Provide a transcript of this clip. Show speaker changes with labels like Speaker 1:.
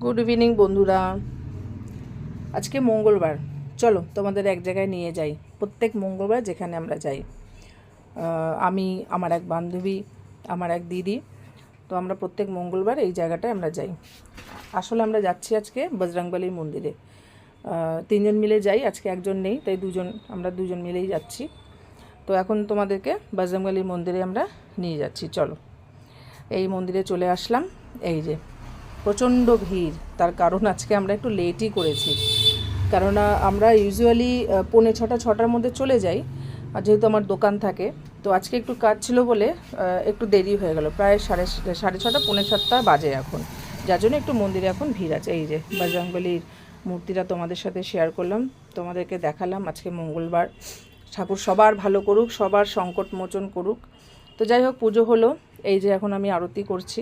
Speaker 1: Good evening বন্ধুরা। আজকে মঙ্গলবার, চলো তোমাদের এক জায়গায় নিয়ে যাই। প্রত্যেক মঙ্গলবার যেখানে আমরা যাই, আমি, আমার এক বান্ধবী, আমার এক দিদি, তো আমরা প্রত্যেক মঙ্গলবার এই জায়গাটায় আমরা যাই। আসলে আমরা যাচ্ছি আজকে বজরংবলীর মন্দিরে। তিনজন মিলে যাই, আজকে একজন নেই, তাই আমরা দুজন মিলেই যাচ্ছি। তো এখন তোমাদেরকে বজরংবলীর মন্দিরে আমরা নিয়ে যাচ্ছি, চলো। এই মন্দিরে চলে আসলাম। এই যে প্রচণ্ড ভিড়, তার কারণ আজকে আমরা একটু লেটই করেছি, কেননা আমরা ইউজুয়ালি 6:45-6টার মধ্যে চলে যাই, আর যেহেতু আমার দোকান থাকে, তো আজকে একটু কাজ ছিল বলে একটু দেরি হয়ে গেল। প্রায় সাড়ে ছটা, 6:45 বাজে এখন, যার জন্য একটু মন্দিরে এখন ভিড় আছে। এই যে বজরংবলীর মূর্তিটা তোমাদের সাথে শেয়ার করলাম, তোমাদেরকে দেখালাম। আজকে মঙ্গলবার, ঠাকুর সবার ভালো করুক, সবার সংকট মোচন করুক। তো যাই হোক, পুজো হলো। এই যে এখন আমি আরতি করছি।